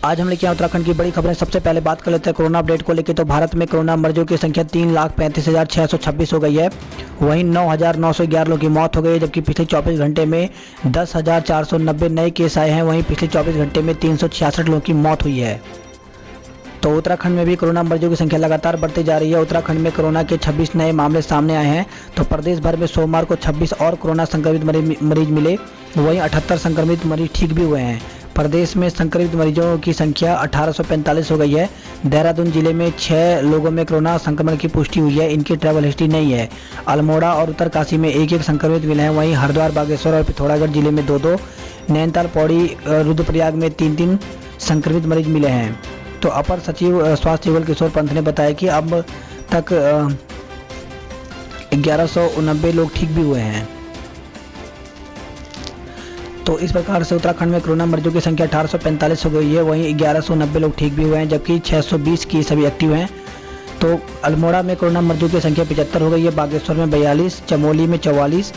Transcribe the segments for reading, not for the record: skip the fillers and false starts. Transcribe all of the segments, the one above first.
आज हम लेके आए उत्तराखंड की बड़ी खबरें। सबसे पहले बात कर लेते हैं कोरोना अपडेट को लेकर। तो भारत में कोरोना मरीजों की संख्या 3,35,626 हो गई है। वहीं 9,911 लोगों की मौत हो गई है, जबकि पिछले 24 घंटे में 10,490 नए केस आए हैं। वहीं पिछले 24 घंटे में 366 लोगों की मौत हुई है। तो उत्तराखंड में भी कोरोना मरीजों की संख्या लगातार बढ़ती जा रही है। उत्तराखंड में कोरोना के 26 नए मामले सामने आए हैं। तो प्रदेश भर में सोमवार को 26 और कोरोना संक्रमित मरीज मिले। वहीं 78 संक्रमित मरीज ठीक भी हुए हैं। प्रदेश में संक्रमित मरीजों की संख्या 1845 हो गई है। देहरादून जिले में 6 लोगों में कोरोना संक्रमण की पुष्टि हुई है। इनकी ट्रैवल हिस्ट्री नहीं है। अल्मोड़ा और उत्तरकाशी में 1-1 संक्रमित मिले हैं। वहीं हरिद्वार, बागेश्वर और पिथौरागढ़ जिले में 2-2, नैनीताल, पौड़ी, रुद्रप्रयाग में 3-3 संक्रमित मरीज मिले हैं। तो अपर सचिव स्वास्थ्य युगल किशोर पंत ने बताया कि अब तक 1190 लोग ठीक भी हुए हैं। तो इस प्रकार से उत्तराखंड में कोरोना मरीजों की संख्या 1845 हो गई है। वहीं 1190 लोग ठीक भी हुए हैं, जबकि 620 की सभी एक्टिव हैं। तो अल्मोड़ा में कोरोना मरीजों की संख्या 75 हो गई है। बागेश्वर में 42, चमोली में 44,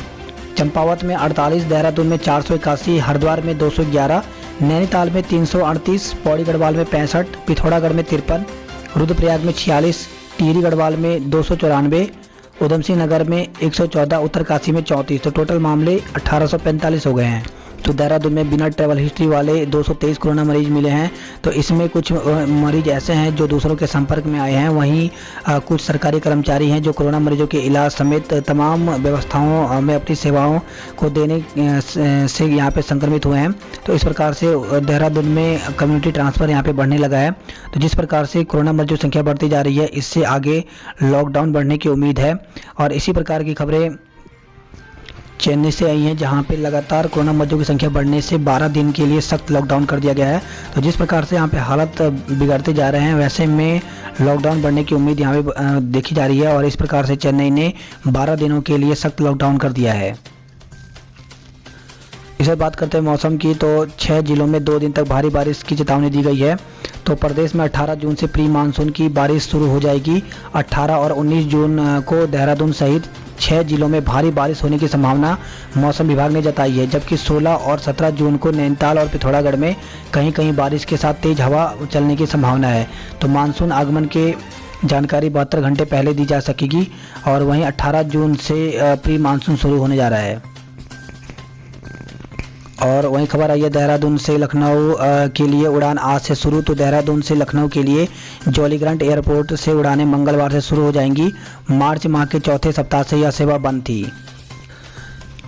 चंपावत में 48, देहरादून में 481, हरिद्वार में 211, नैनीताल में 338, पौड़ी गढ़वाल में 65, पिथौरागढ़ में 53, रुद्रप्रयाग में 46, टिहरी गढ़वाल में 294, उधम सिंह नगर में 114, उत्तरकाशी में 34। तो टोटल मामले 1845 हो गए हैं। तो देहरादून में बिना ट्रैवल हिस्ट्री वाले 223 कोरोना मरीज मिले हैं। तो इसमें कुछ मरीज ऐसे हैं जो दूसरों के संपर्क में आए हैं। वहीं कुछ सरकारी कर्मचारी हैं जो कोरोना मरीजों के इलाज समेत तमाम व्यवस्थाओं में अपनी सेवाओं को देने से यहाँ पे संक्रमित हुए हैं। तो इस प्रकार से देहरादून में कम्युनिटी ट्रांसफ़र यहाँ पे बढ़ने लगा है। तो जिस प्रकार से कोरोना मरीजों की संख्या बढ़ती जा रही है, इससे आगे लॉकडाउन बढ़ने की उम्मीद है। और इसी प्रकार की खबरें चेन्नई से आई हैं, जहां पे लगातार कोरोना मरीजों की संख्या बढ़ने से 12 दिन के लिए सख्त लॉकडाउन कर दिया गया है। तो जिस प्रकार से यहाँ पे हालत बिगड़ते जा रहे हैं, वैसे में लॉकडाउन बढ़ने की उम्मीद यहाँ पे देखी जा रही है। और इस प्रकार से चेन्नई ने 12 दिनों के लिए सख्त लॉकडाउन कर दिया है। इसे बात करते हैं मौसम की, तो 6 जिलों में 2 दिन तक भारी बारिश की चेतावनी दी गई है। तो प्रदेश में 18 जून से प्री मानसून की बारिश शुरू हो जाएगी। 18 और 19 जून को देहरादून सहित 6 जिलों में भारी बारिश होने की संभावना मौसम विभाग ने जताई है, जबकि 16 और 17 जून को नैनीताल और पिथौरागढ़ में कहीं कहीं बारिश के साथ तेज हवा चलने की संभावना है। तो मानसून आगमन के जानकारी 72 घंटे पहले दी जा सकेगी। और वहीं 18 जून से प्री मानसून शुरू होने जा रहा है। और वहीं खबर आई है देहरादून से लखनऊ के लिए उड़ान आज से शुरू। तो देहरादून से लखनऊ के लिए जॉलीग्रांट एयरपोर्ट से उड़ानें मंगलवार से शुरू हो जाएंगी। मार्च माह के चौथे सप्ताह से यह सेवा बंद थी।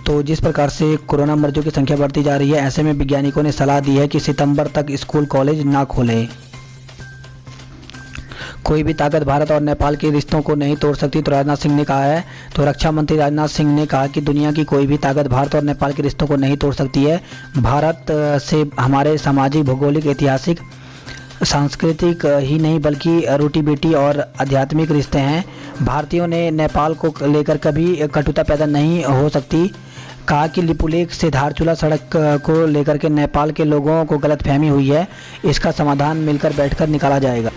तो जिस प्रकार से कोरोना मरीजों की संख्या बढ़ती जा रही है, ऐसे में वैज्ञानिकों ने सलाह दी है कि सितंबर तक स्कूल कॉलेज ना खोलें। कोई भी ताकत भारत और नेपाल के रिश्तों को नहीं तोड़ सकती, तो राजनाथ सिंह ने कहा है। तो रक्षा मंत्री राजनाथ सिंह ने कहा कि दुनिया की कोई भी ताकत भारत और नेपाल के रिश्तों को नहीं तोड़ सकती है। भारत से हमारे सामाजिक, भौगोलिक, ऐतिहासिक, सांस्कृतिक ही नहीं बल्कि रोटी बेटी और आध्यात्मिक रिश्ते हैं। भारतीयों ने नेपाल को लेकर कभी कटुता पैदा नहीं हो सकती। कहा कि लिपुलेख से धारचूला सड़क को लेकर के नेपाल के लोगों को गलतफहमी हुई है, इसका समाधान मिलकर बैठकर निकाला जाएगा।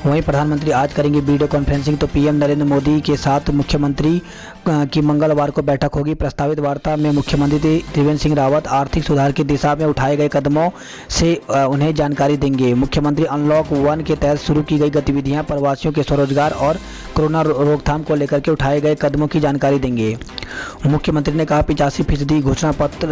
वहीं प्रधानमंत्री आज करेंगे वीडियो कॉन्फ्रेंसिंग। तो पीएम नरेंद्र मोदी के साथ मुख्यमंत्री की मंगलवार को बैठक होगी। प्रस्तावित वार्ता में मुख्यमंत्री त्रिवेंद्र सिंह रावत आर्थिक सुधार की दिशा में उठाए गए कदमों से उन्हें जानकारी देंगे। मुख्यमंत्री अनलॉक 1 के तहत शुरू की गई गतिविधियां, प्रवासियों के स्वरोजगार और कोरोना रोकथाम को लेकर के उठाए गए कदमों की जानकारी देंगे। मुख्यमंत्री ने कहा 85% घोषणा पत्र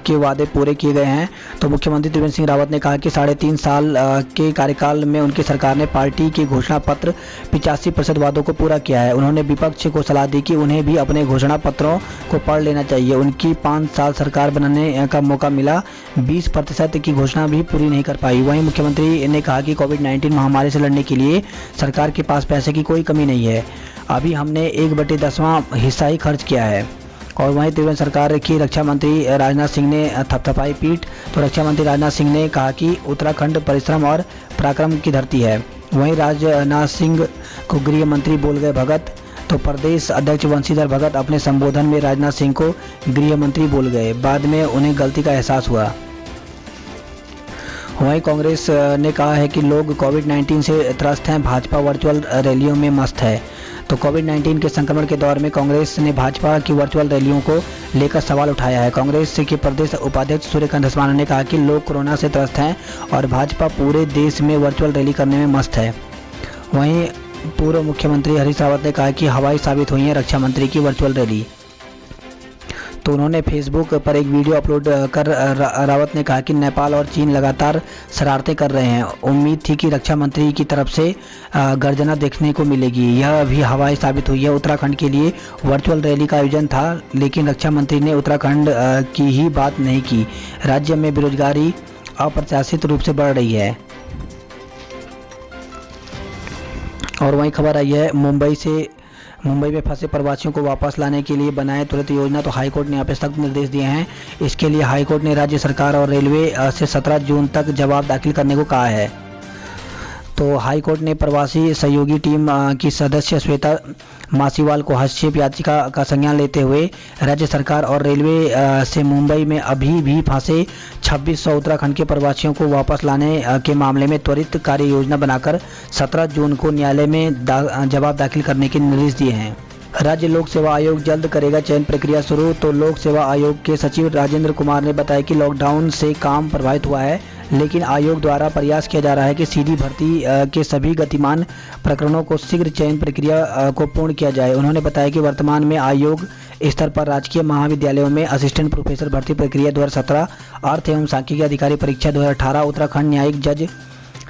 के वादे पूरे किए गए हैं। तो मुख्यमंत्री त्रिवेंद्र सिंह रावत ने कहा कि 3.5 साल के कार्यकाल में उनकी सरकार ने पार्टी के घोषणा पत्र 85% वादों को पूरा किया है। उन्होंने विपक्ष को सलाह दी कि उन्हें भी अपने घोषणा पत्रों को पढ़ लेना चाहिए। उनकी 5 साल सरकार बनाने का मौका मिला, 20% की घोषणा भी पूरी नहीं कर पाई। वहीं मुख्यमंत्री ने कहा कि कोविड-19 महामारी से लड़ने के लिए सरकार के पास पैसे की कोई कमी नहीं है। अभी हमने 1/10वां हिस्सा ही खर्च किया है। और वहीं त्रिवेंद्र सरकार की रक्षा मंत्री राजनाथ सिंह ने थपथपाई पीठ। तो रक्षा मंत्री राजनाथ सिंह ने कहा कि उत्तराखंड परिश्रम और पराक्रम की धरती है। वहीं राजनाथ सिंह को गृह मंत्री बोल गए भगत। तो प्रदेश अध्यक्ष बंशीधर भगत अपने संबोधन में राजनाथ सिंह को गृह मंत्री बोल गए, बाद में उन्हें गलती का एहसास हुआ। वहीं कांग्रेस ने कहा है कि लोग कोविड-19 से त्रस्त हैं, भाजपा वर्चुअल रैलियों में मस्त है। तो कोविड-19 के संक्रमण के दौर में कांग्रेस ने भाजपा की वर्चुअल रैलियों को लेकर सवाल उठाया है। कांग्रेस के प्रदेश उपाध्यक्ष सूर्यकांत धस्माना ने कहा कि लोग कोरोना से त्रस्त हैं और भाजपा पूरे देश में वर्चुअल रैली करने में मस्त है। वहीं पूर्व मुख्यमंत्री हरीश रावत ने कहा कि हवाई साबित हुई है रक्षा मंत्री की वर्चुअल रैली। तो उन्होंने फेसबुक पर एक वीडियो अपलोड कर रावत ने कहा कि नेपाल और चीन लगातार शरारतें कर रहे हैं। उम्मीद थी कि रक्षा मंत्री की तरफ से गर्जना देखने को मिलेगी, यह भी हवाई साबित हुई है। उत्तराखंड के लिए वर्चुअल रैली का आयोजन था, लेकिन रक्षा मंत्री ने उत्तराखंड की ही बात नहीं की। राज्य में बेरोजगारी अप्रत्याशित रूप से बढ़ रही है। और वहीं खबर आई है मुंबई में फंसे प्रवासियों को वापस लाने के लिए बनाए तुरंत योजना। तो हाईकोर्ट ने यहाँ पे सख्त निर्देश दिए हैं। इसके लिए हाईकोर्ट ने राज्य सरकार और रेलवे से 17 जून तक जवाब दाखिल करने को कहा है। तो हाईकोर्ट ने प्रवासी सहयोगी टीम की सदस्य श्वेता मासीवाल को हस्तक्षेप याचिका का संज्ञान लेते हुए राज्य सरकार और रेलवे से मुंबई में अभी भी फंसे 2600 उत्तराखंड के प्रवासियों को वापस लाने के मामले में त्वरित कार्य योजना बनाकर 17 जून को न्यायालय में जवाब दाखिल करने के निर्देश दिए हैं। राज्य लोक सेवा आयोग जल्द करेगा चयन प्रक्रिया शुरू। तो लोक सेवा आयोग के सचिव राजेंद्र कुमार ने बताया कि लॉकडाउन से काम प्रभावित हुआ है, लेकिन आयोग द्वारा प्रयास किया जा रहा है कि सीधी भर्ती के सभी गतिमान प्रकरणों को शीघ्र चयन प्रक्रिया को पूर्ण किया जाए। उन्होंने बताया कि वर्तमान में आयोग स्तर पर राजकीय महाविद्यालयों में असिस्टेंट प्रोफेसर भर्ती प्रक्रिया 2017, अर्थ एवं सांख्यिकी अधिकारी परीक्षा 2018, उत्तराखंड न्यायिक जज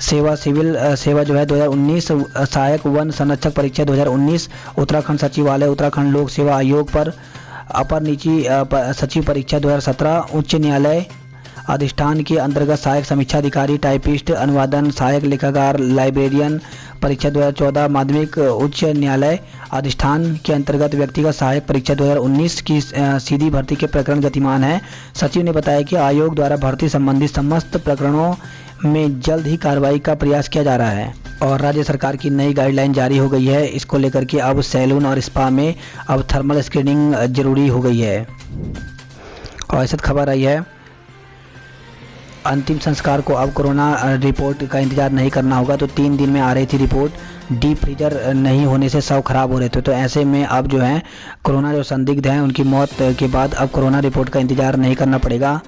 सेवा सिविल सेवा जो है 2019, सहायक वन संरक्षक परीक्षा 2019, उत्तराखंड सचिवालय, उत्तराखंड लोक सेवा आयोग पर अपर निजी सचिव परीक्षा 2017, उच्च न्यायालय अधिष्ठान के अंतर्गत सहायक समीक्षा अधिकारी, टाइपिस्ट, अनुवादन सहायक, लेखाकार, लाइब्रेरियन परीक्षा 2014, माध्यमिक उच्च न्यायालय अधिष्ठान के अंतर्गत व्यक्तिगत सहायक परीक्षा 2019 की सीधी भर्ती के प्रकरण गतिमान है। सचिव ने बताया कि आयोग द्वारा भर्ती संबंधी समस्त प्रकरणों में जल्द ही कार्रवाई का प्रयास किया जा रहा है। और राज्य सरकार की नई गाइडलाइन जारी हो गई है। इसको लेकर के अब सैलून और स्पा में अब थर्मल स्क्रीनिंग जरूरी हो गई है। और ऐसी खबर आई है, अंतिम संस्कार को अब कोरोना रिपोर्ट का इंतजार नहीं करना होगा। तो 3 दिन में आ रही थी रिपोर्ट, डीप फ्रीजर नहीं होने से शव खराब हो रहे थे। तो ऐसे में अब जो है कोरोना जो संदिग्ध हैं उनकी मौत के बाद अब कोरोना रिपोर्ट का इंतजार नहीं करना पड़ेगा।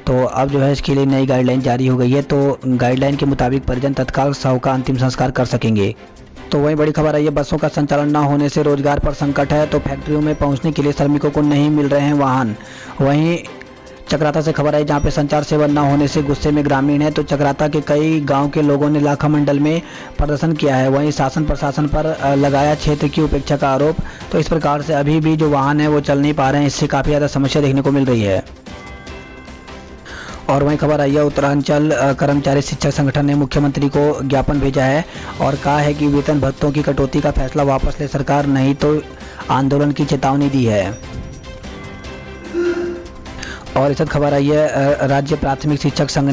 तो अब जो है इसके लिए नई गाइडलाइन जारी हो गई है। तो गाइडलाइन के मुताबिक परिजन तत्काल शव का अंतिम संस्कार कर सकेंगे। तो वहीं बड़ी खबर आई है, बसों का संचालन न होने से रोजगार पर संकट है। तो फैक्ट्रियों में पहुंचने के लिए श्रमिकों को नहीं मिल रहे हैं वाहन। वहीं चक्राता से खबर आई, जहां पे संचार सेवा न होने से गुस्से में ग्रामीण है। तो चक्राता के कई गांव के लोगों ने लाखा मंडल में प्रदर्शन किया है। वहीं शासन प्रशासन पर लगाया क्षेत्र की उपेक्षा का आरोप। तो इस प्रकार से अभी भी जो वाहन है वो चल नहीं पा रहे हैं, इससे काफ़ी ज़्यादा समस्या देखने को मिल रही है। और वहीं खबर आई है, उत्तरांचल कर्मचारी शिक्षक संगठन ने मुख्यमंत्री को ज्ञापन भेजा है और कहा है कि वेतन भत्तों की कटौती का फैसला वापस ले सरकार, नहीं तो आंदोलन की चेतावनी दी है। और इस खबर आई है, राज्य प्राथमिक शिक्षक संघ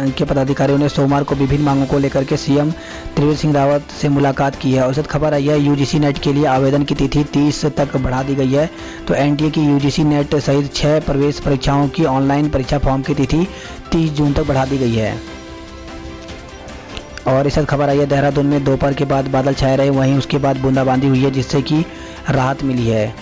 के पदाधिकारियों ने सोमवार को विभिन्न मांगों को लेकर के सीएम त्रिवेंद्र सिंह रावत से मुलाकात की है। और इस खबर आई है, यूजीसी नेट के लिए आवेदन की तिथि 30 तक बढ़ा दी गई है। तो एनटीए की यूजीसी नेट सहित 6 प्रवेश परीक्षाओं की ऑनलाइन परीक्षा फॉर्म की तिथि 30 जून तक बढ़ा दी गई है। और इस खबर आई है, देहरादून में दोपहर के बाद बादल छाए रहे, वहीं उसके बाद बूंदाबांदी हुई है, जिससे कि राहत मिली है।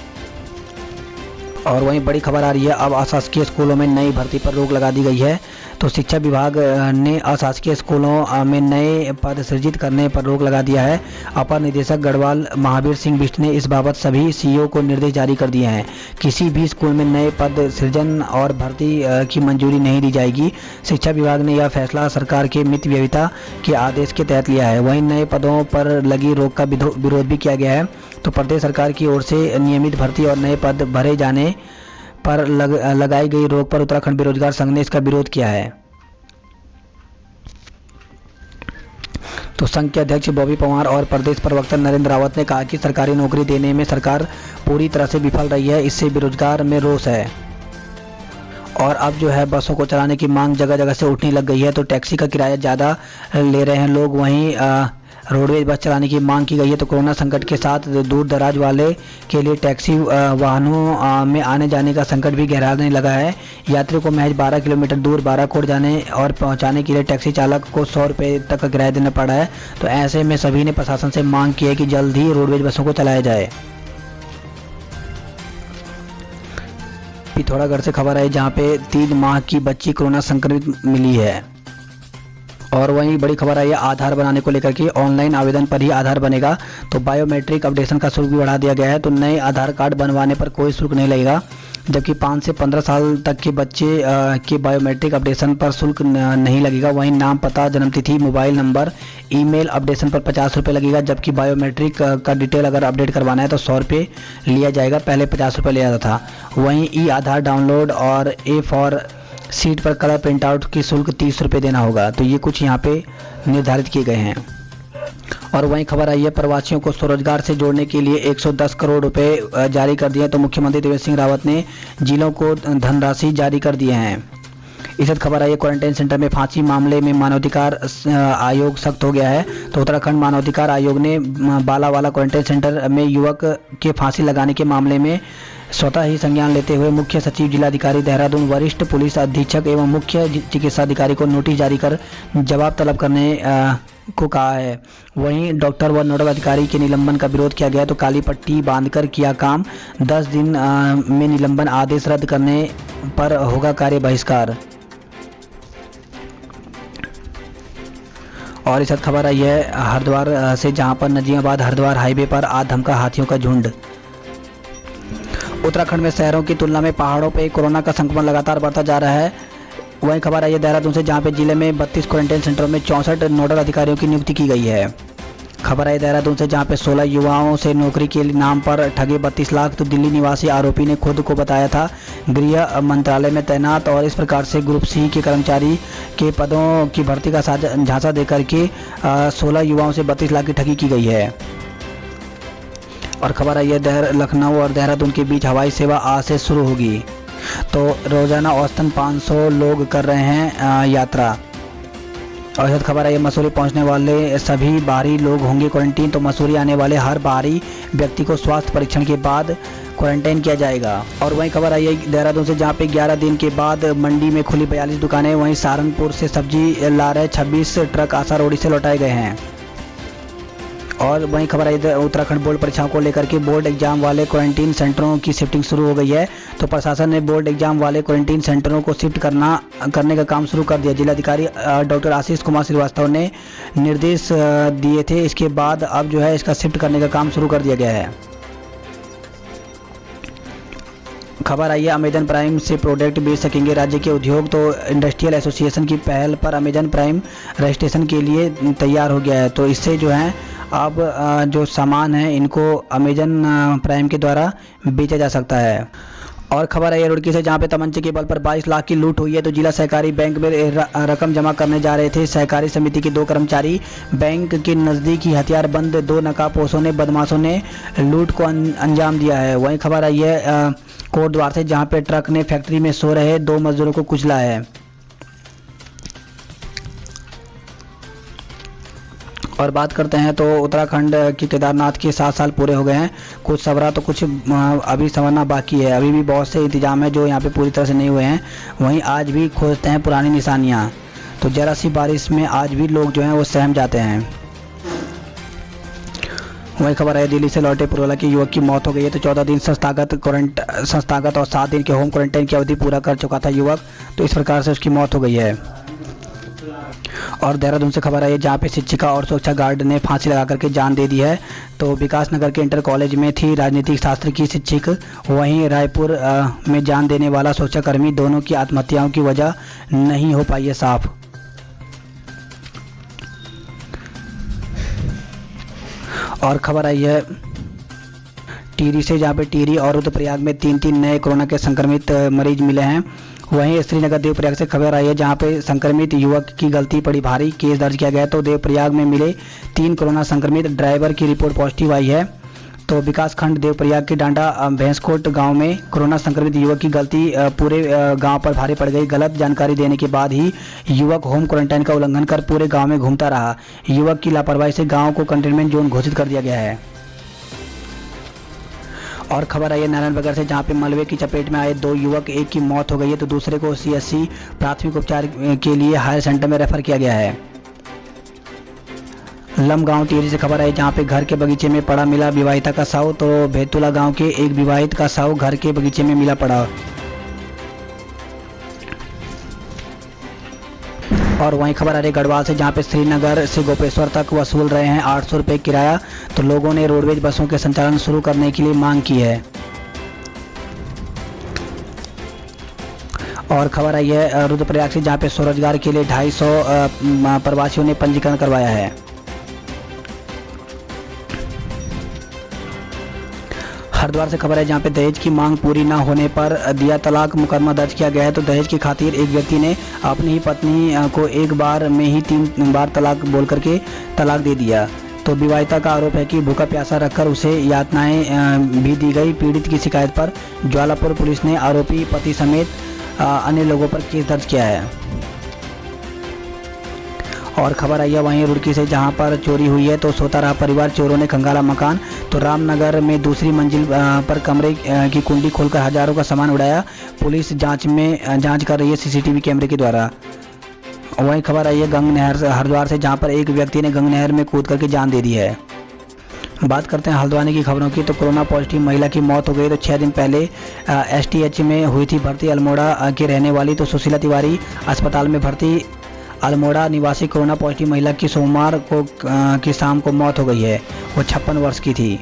और वहीं बड़ी खबर आ रही है, अब अशासकीय स्कूलों में नई भर्ती पर रोक लगा दी गई है। तो शिक्षा विभाग ने अशासकीय स्कूलों में नए पद सृजित करने पर रोक लगा दिया है। अपर निदेशक गढ़वाल महावीर सिंह बिष्ट ने इस बाबत सभी सीईओ को निर्देश जारी कर दिए हैं। किसी भी स्कूल में नए पद सृजन और भर्ती की मंजूरी नहीं दी जाएगी। शिक्षा विभाग ने यह फैसला सरकार के मित व्ययिता के आदेश के तहत लिया है। वहीं नए पदों पर लगी रोक का विरोध भी किया गया है। तो प्रदेश सरकार की ओर से नियमित भर्ती और नए पद भरे जाने पर लगाई गई रोक पर उत्तराखंड बेरोजगार संघ ने इसका विरोध किया है। तो संघ के अध्यक्ष बॉबी पवार और प्रदेश प्रवक्ता नरेंद्र रावत ने कहा कि सरकारी नौकरी देने में सरकार पूरी तरह से विफल रही है, इससे बेरोजगार में रोष है। और अब जो है बसों को चलाने की मांग जगह जगह से उठने लग गई है। तो टैक्सी का किराया ज़्यादा ले रहे हैं लोग। वहीं रोडवेज बस चलाने की मांग की गई है। तो कोरोना संकट के साथ दूर दराज वाले के लिए टैक्सी वाहनों में आने जाने का संकट भी गहराने लगा है। यात्रियों को महज 12 किलोमीटर दूर बाराकोट जाने और पहुंचाने के लिए टैक्सी चालक को 100 रुपये तक का किराया देना पड़ा है। तो ऐसे में सभी ने प्रशासन से मांग की है कि जल्द ही रोडवेज बसों को चलाया जाए। पिथौरागढ़ से खबर आई जहां पे 3 माह की बच्ची कोरोना संक्रमित मिली है। और वहीं बड़ी खबर आई है आधार बनाने को लेकर के, ऑनलाइन आवेदन पर ही आधार बनेगा। तो बायोमेट्रिक अपडेशन का शुल्क भी बढ़ा दिया गया है। तो नए आधार कार्ड बनवाने पर कोई शुल्क नहीं लगेगा, जबकि 5 से 15 साल तक के बच्चे के बायोमेट्रिक अपडेशन पर शुल्क नहीं लगेगा। वहीं नाम, पता, जन्मतिथि, मोबाइल नंबर, ईमेल अपडेशन पर 50 रुपये लगेगा, जबकि बायोमेट्रिक का डिटेल अगर अपडेट करवाना है तो 100 रुपये लिया जाएगा, पहले 50 रुपये लिया जाता था। वहीं ई आधार डाउनलोड और ए फॉर सीट पर कलर प्रिंट आउट की शुल्क 30 रुपये देना होगा। तो ये कुछ यहाँ पे निर्धारित किए गए हैं। और वहीं खबर आई है प्रवासियों को स्वरोजगार से जोड़ने के लिए 110 करोड़ रुपए जारी कर दिए। तो मुख्यमंत्री त्रिवेंद्र सिंह रावत ने जिलों को धनराशि जारी कर दिए हैं। इस खबर आई है क्वारंटाइन सेंटर में फांसी मामले में मानवाधिकार आयोग सख्त हो गया है। तो उत्तराखंड मानवाधिकार आयोग ने बालावाला क्वारंटाइन सेंटर में युवक के फांसी लगाने के मामले में स्वतः ही संज्ञान लेते हुए मुख्य सचिव, जिलाधिकारी देहरादून, वरिष्ठ पुलिस अधीक्षक एवं मुख्य चिकित्सा अधिकारी को नोटिस जारी कर जवाब तलब करने को कहा है। वहीं डॉक्टर व नोडल अधिकारी के निलंबन का विरोध किया गया। तो काली पट्टी बांधकर किया काम, 10 दिन में निलंबन आदेश रद्द करने पर होगा कार्य बहिष्कार। और इस साथ खबर आई है हरिद्वार से, जहां पर नजीमाबाद हरिद्वार हाईवे पर आज धमका हाथियों का झुंड। उत्तराखंड में शहरों की तुलना में पहाड़ों पे कोरोना का संक्रमण लगातार बढ़ता जा रहा है। वहीं खबर आई है देहरादून से, जहां पे जिले में 32 क्वारंटाइन सेंटरों में 64 नोडल अधिकारियों की नियुक्ति की गई है। खबर आई देहरादून से, जहां पे 16 युवाओं से नौकरी के नाम पर ठगे 32 लाख। तो दिल्ली निवासी आरोपी ने खुद को बताया था गृह मंत्रालय में तैनात, और इस प्रकार से ग्रुप सी के कर्मचारी के पदों की भर्ती का झांसा देकर के 16 युवाओं से 32 लाख की ठगी की गई है। और खबर आई है लखनऊ और देहरादून के बीच हवाई सेवा आज से शुरू होगी। तो रोजाना औसतन 500 लोग कर रहे हैं यात्रा। और इस खबर आई है मसूरी पहुंचने वाले सभी बाहरी लोग होंगे क्वारंटीन। तो मसूरी आने वाले हर बाहरी व्यक्ति को स्वास्थ्य परीक्षण के बाद क्वारंटाइन किया जाएगा। और वहीं खबर आई है देहरादून से, जहां पे 11 दिन के बाद मंडी में खुली 42 दुकानें। वहीं सहारनपुर से सब्जी ला रहे 26 ट्रक आशा रोडी से लौटाए गए हैं। और वहीं खबर आई उत्तराखंड बोर्ड परीक्षाओं को लेकर के बोर्ड एग्जाम वाले क्वारंटीन सेंटरों की शिफ्टिंग शुरू हो गई है। तो प्रशासन ने बोर्ड एग्जाम वाले क्वारंटीन सेंटरों को शिफ्ट करने का काम शुरू कर दिया। जिलाधिकारी डॉक्टर आशीष कुमार श्रीवास्तव ने निर्देश दिए थे। इसके बाद अब जो है इसका शिफ्ट करने का काम शुरू कर दिया गया है। खबर आई है अमेजन प्राइम से प्रोडक्ट बेच सकेंगे राज्य के उद्योग। तो इंडस्ट्रियल एसोसिएशन की पहल पर अमेजन प्राइम रजिस्ट्रेशन के लिए तैयार हो गया है। तो इससे जो है अब जो सामान है इनको अमेजन प्राइम के द्वारा बेचा जा सकता है। और खबर है रुड़की से, जहां पे तमंचे के बल पर 22 लाख की लूट हुई है। तो जिला सहकारी बैंक में रकम जमा करने जा रहे थे सहकारी समिति के 2 कर्मचारी। बैंक के नज़दीक ही हथियारबंद 2 नकाबपोशों ने बदमाशों ने लूट को अंजाम दिया है। वहीं खबर आई है कोटद्वार से, जहां पे ट्रक ने फैक्ट्री में सो रहे 2 मजदूरों को कुचला है। और बात करते हैं तो उत्तराखंड की केदारनाथ के 7 साल पूरे हो गए हैं। कुछ सवरा तो कुछ अभी संवरना बाकी है। अभी भी बहुत से इंतजाम है जो यहाँ पे पूरी तरह से नहीं हुए हैं। वहीं आज भी खोजते हैं पुरानी निशानियाँ। तो जरा सी बारिश में आज भी लोग जो हैं वो सहम जाते हैं। वही खबर है दिल्ली से लौटे पुरोला के युवक की मौत हो गई है। तो 14 दिन संस्थागत और 7 दिन के होम क्वारंटाइन की अवधि पूरा कर चुका था युवक। तो इस प्रकार से उसकी मौत हो गई है। और देहरादून से खबर आई है, जहाँ पे शिक्षिका और सुरक्षा गार्ड ने फांसी लगा करके जान दे दी है। तो विकास नगर के इंटर कॉलेज में थी राजनीतिक शास्त्र की शिक्षक। वहीं रायपुर में जान देने वाला सुरक्षाकर्मी, दोनों की आत्महत्याओं की वजह नहीं हो पाई है साफ। और खबर आई है टिहरी से, जहाँ पे टिहरी और रुद्रप्रयाग में 3 नए कोरोना के संक्रमित मरीज मिले हैं। वहीं श्रीनगर देवप्रयाग से खबर आई है, जहां पे संक्रमित युवक की गलती पड़ी भारी, केस दर्ज किया गया। तो देवप्रयाग में मिले 3 कोरोना संक्रमित ड्राइवर की रिपोर्ट पॉजिटिव आई है। तो विकासखंड देवप्रयाग के डांडा भैंसकोट गांव में कोरोना संक्रमित युवक की गलती पूरे गांव पर भारी पड़ गई। गलत जानकारी देने के बाद ही युवक होम क्वारंटाइन का उल्लंघन कर पूरे गांव में घूमता रहा। युवक की लापरवाही से गांव को कंटेनमेंट जोन घोषित कर दिया गया है। और खबर आई है नारायणनगर से, जहां पे मलबे की चपेट में आए 2 युवक, एक की मौत हो गई है तो दूसरे को CSC प्राथमिक उपचार के लिए हायर सेंटर में रेफर किया गया है। लमगांव टिहरी से खबर आई, जहां पे घर के बगीचे में पड़ा मिला विवाहिता का शव। तो भेतुला गांव के एक विवाहित का शव घर के बगीचे में मिला पड़ा। और वहीं खबर आ रही गढ़वाल से, जहां पे श्रीनगर से गोपेश्वर तक वसूल रहे हैं 800 रुपये किराया। तो लोगों ने रोडवेज बसों के संचालन शुरू करने के लिए मांग की है। और खबर आई है रुद्रप्रयाग से, जहां पे स्वरोजगार के लिए 250 प्रवासियों ने पंजीकरण करवाया है। हरिद्वार से खबर है, जहां पे दहेज की मांग पूरी न होने पर दिया तलाक मुकदमा दर्ज किया गया है। तो दहेज की खातिर एक व्यक्ति ने अपनी ही पत्नी को एक बार में ही 3 बार तलाक बोल करके तलाक दे दिया। तो विवाहिता का आरोप है कि भूखा प्यासा रखकर उसे यातनाएं भी दी गई। पीड़ित की शिकायत पर ज्वालापुर पुलिस ने आरोपी पति समेत अन्य लोगों पर केस दर्ज किया है। और खबर आई है वहीं रुड़की से, जहां पर चोरी हुई है तो सोता रहा परिवार, चोरों ने खंगाला मकान। तो रामनगर में दूसरी मंजिल पर कमरे की कुंडी खोलकर हजारों का सामान उड़ाया। पुलिस जांच कर रही है CCTV कैमरे के द्वारा। वहीं खबर आई है गंग नहर हरिद्वार से, जहां पर एक व्यक्ति ने गंग नहर में कूद करके जान दे दी है। बात करते हैं हल्द्वानी की खबरों की। तो कोरोना पॉजिटिव महिला की मौत हो गई। तो 6 दिन पहले STH में हुई थी भर्ती अल्मोड़ा की रहने वाली तो सुशीला तिवारी अस्पताल में भर्ती अल्मोड़ा निवासी कोरोना पॉजिटिव महिला की सोमवार को की शाम को मौत हो गई है। वो 56 वर्ष की थी।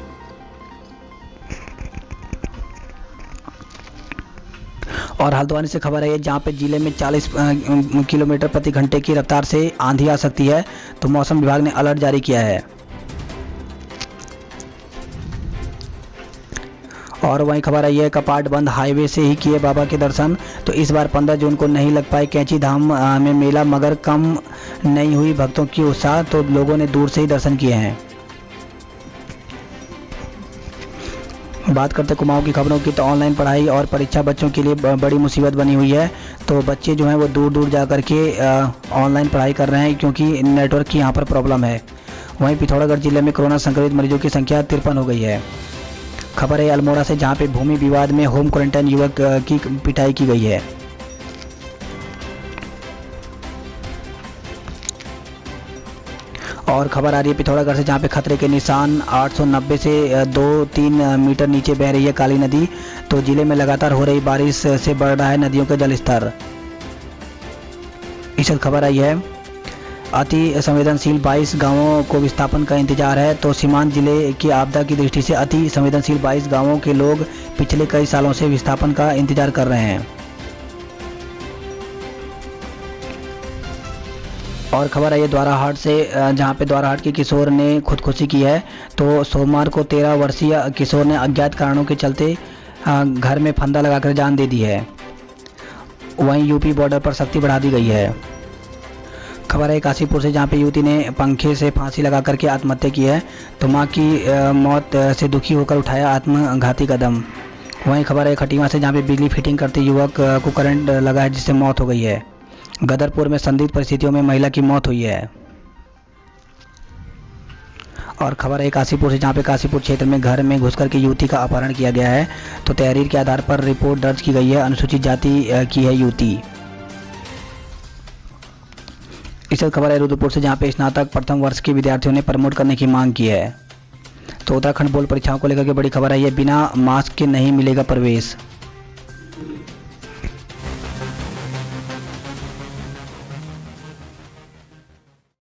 और हल्द्वानी से खबर है, जहां पे जिले में 40 किलोमीटर प्रति घंटे की रफ्तार से आंधी आ सकती है। तो मौसम विभाग ने अलर्ट जारी किया है। और वहीं खबर आई है कपाट बंद, हाईवे से ही किए बाबा के दर्शन। तो इस बार 15 जून को नहीं लग पाए कैंची धाम में मेला, मगर कम नहीं हुई भक्तों की उत्साह। तो लोगों ने दूर से ही दर्शन किए हैं। बात करते कुमाऊं की खबरों की। तो ऑनलाइन पढ़ाई और परीक्षा बच्चों के लिए बड़ी मुसीबत बनी हुई है। तो बच्चे जो हैं वो दूर दूर जा कर के ऑनलाइन पढ़ाई कर रहे हैं, क्योंकि नेटवर्क की यहाँ पर प्रॉब्लम है। वहीं पिथौरागढ़ जिले में कोरोना संक्रमित मरीजों की संख्या 53 हो गई है। खबर है अल्मोड़ा से, जहां पे भूमि विवाद में होम क्वारंटाइन युवक की पिटाई की गई है। और खबर आ रही है पिथौरागढ़ से, जहां पे खतरे के निशान 890 से 2-3 मीटर नीचे बह रही है काली नदी। तो जिले में लगातार हो रही बारिश से बढ़ रहा है नदियों का जलस्तर। इस खबर आई है अति संवेदनशील 22 गांवों को विस्थापन का इंतजार है। तो सीमांत जिले की आपदा की दृष्टि से अति संवेदनशील 22 गांवों के लोग पिछले कई सालों से विस्थापन का इंतजार कर रहे हैं। और खबर आई है द्वाराहाट से, जहां पे द्वाराहाट के किशोर ने खुदकुशी की है। तो सोमवार को 13 वर्षीय किशोर ने अज्ञात कारणों के चलते घर में फंदा लगाकर जान दे दी है। वहीं यूपी बॉर्डर पर सख्ती बढ़ा दी गई है। खबर है काशीपुर से, जहां पे युवती ने पंखे से फांसी लगा करके आत्महत्या की है। तो मां की मौत से दुखी होकर उठाया आत्मघाती कदम। वहीं खबर है खटीमा से, जहां पे बिजली फिटिंग करते युवक को करंट लगा है, जिससे मौत हो गई है। गदरपुर में संदिग्ध परिस्थितियों में महिला की मौत हुई है। और खबर है काशीपुर से, जहां पे काशीपुर क्षेत्र में घर में घुसकर के युवती का अपहरण किया गया है। तो तहरीर के आधार पर रिपोर्ट दर्ज की गई है। अनुसूचित जाति की है युवती। इस खबर है रुद्रपुर से, जहां पे स्नातक प्रथम वर्ष के विद्यार्थियों ने प्रमोट करने की मांग की है। तो उत्तराखंड बोर्ड परीक्षाओं को लेकर के बड़ी खबर है, ये बिना मास्क के नहीं मिलेगा प्रवेश।